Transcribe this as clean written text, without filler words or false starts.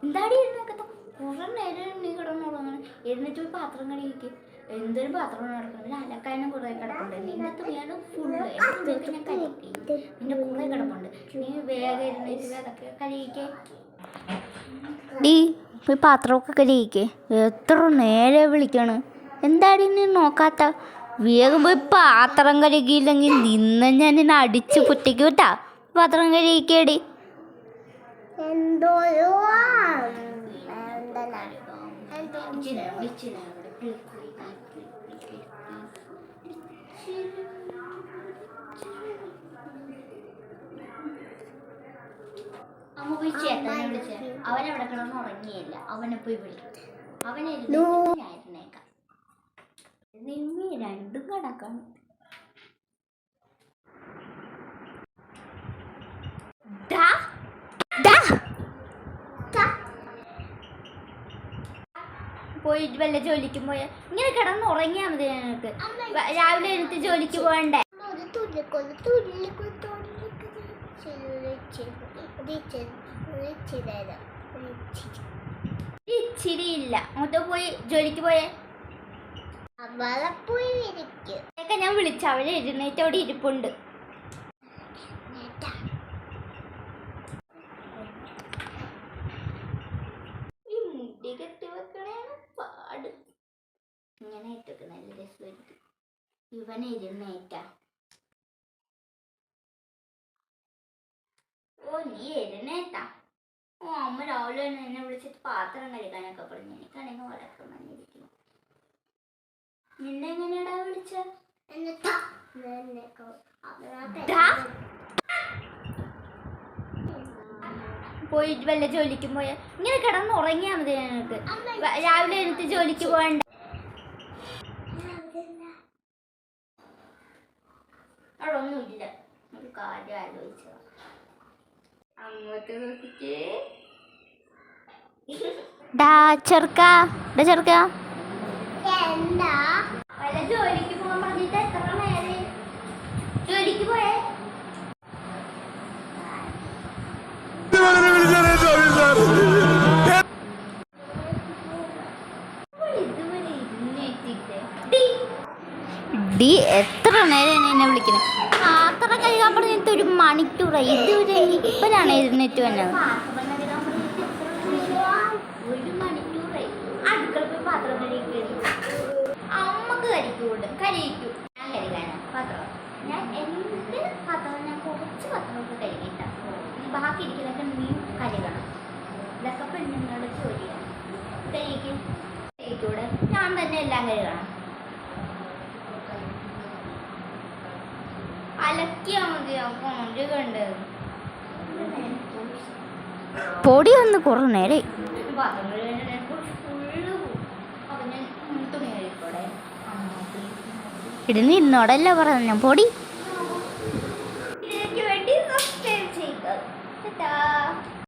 എന്താടി എഴുന്നേക്കത്ത കുറെ നേരം നീ കിടന്നുറങ്ങണം. എഴുന്നേറ്റ് പോയി പാത്രം കഴുകിക്ക്. എന്തൊരു പാത്രം നടക്കുന്നില്ല. അലക്കാനും കുറെ കിടപ്പുണ്ട്. നിന്റെ തുണിയാണ് ഫുള്ള്. എന്തൊക്കെ ഞാൻ കഴുകി. നിന്റെ കുറെ കിടപ്പുണ്ട്. നീ വേഗം എഴുന്നേറ്റ് അതൊക്കെ കഴുകിക്കേ. ഡീ പോയി പാത്രമൊക്കെ കഴുകിക്കേ. എത്ര നേരം വിളിക്കാണ്. എന്താടി നീ നോക്കാത്ത? വേഗം പോയി പാത്രം കഴുകിയില്ലെങ്കിൽ നിന്നെ ഞാൻ നിന്നെ അടിച്ച് പൊട്ടിക്ക് വിട്ടാ. പാത്രം കഴുകിക്കേടി. അമ്മ പോയി ചേട്ടനെ വിളിച്ച. അവനവിടെ കിടന്ന് ഉറങ്ങിയില്ല. അവനെ പോയി വിളിക്കും. അവനെ ഞായിരുന്നേക്കാം. നിമ്മി രണ്ടും കണക്കാണ്. പോയി വല്ല ജോലിക്ക് പോയ ഇങ്ങനെ കിടന്ന് ഉറങ്ങിയാൽ മതി. ഞങ്ങൾക്ക് രാവിലെ എഴുന്നേറ്റ് ജോലിക്ക് പോകണ്ടേ? ഇച്ചിരി ഇല്ല. അങ്ങോട്ട് പോയി ജോലിക്ക് പോയേ. ഞാൻ വിളിച്ച അവളെ എഴുന്നേറ്റ് അവിടെ ഇരിപ്പുണ്ട്. ഈ മുടി കെട്ടി വെക്കണേണ് പാട്. ഇങ്ങനെ ഇട്ടൊക്കെ നല്ല രസമായിരിക്കും. ഇവനെ എഴുന്നേറ്റാ. ഓ നീ എഴുന്നേറ്റാ. ഓ അമ്മ രാവിലെ എന്നെ വിളിച്ചിട്ട് പാത്രം കഴുകാനൊക്കെ പറഞ്ഞു. എനിക്കാണെങ്കിൽ വഴക്കം വന്നിരിക്കുന്നു. നിന്നെ എങ്ങനെയാടാ വിളിച്ച? പോയി വല്ല ജോലിക്കും പോയ ഇങ്ങനെ കിടന്ന് ഉറങ്ങിയാൽ മതി. ഞങ്ങൾക്ക് രാവിലെ എഴുന്നേറ്റ് ജോലിക്ക് പോകണ്ട. അവിടെ ഒന്നുമില്ല. ഒരു കാര്യം ആലോചിച്ചതാ. അങ്ങോട്ട് നോക്കിക്കേ. ചെറുക്ക വല്ല ജോലിക്ക് പോകാൻ പറഞ്ഞിട്ട് എത്ര നേരം? ജോലിക്ക് പോയേ. ഡി എത്ര നേരം എന്നെ വിളിക്കുന്നത്? പാത്രം കഴുകാൻ പറഞ്ഞിട്ട് ഒരു മണിക്കൂറായി. ഇതുവരെ ഇപ്പോഴാണ് എഴുന്നേറ്റ് വന്നത്. ഒരു മണിക്കൂറായി. അടുക്കള പോയി പാത്രം കഴുകി. അമ്മക്ക് കഴിക്കൂ. ഞാൻ കഴുകാനാ പാത്രം. ഞാൻ എൻ്റെ പാത്രം ഞാൻ കുറച്ച് പാത്രമൊക്കെ കഴുകിയിട്ടാ. ബാക്കി ഇരിക്കുന്നതൊക്കെ നീ കഴുകണം. ഇതൊക്കെ പെണ്ണുങ്ങളുടെ ജോലിയാണ്. കഴിക്കൂടെ? ഞാൻ തന്നെ എല്ലാം കഴുകണം. അലക്കിയാ മതി. കണ്ട് പൊടി ഒന്ന് കുറേ നേരെ ഇടുന്ന് ഇന്നോടല്ല പറഞ്ഞു പൊടി.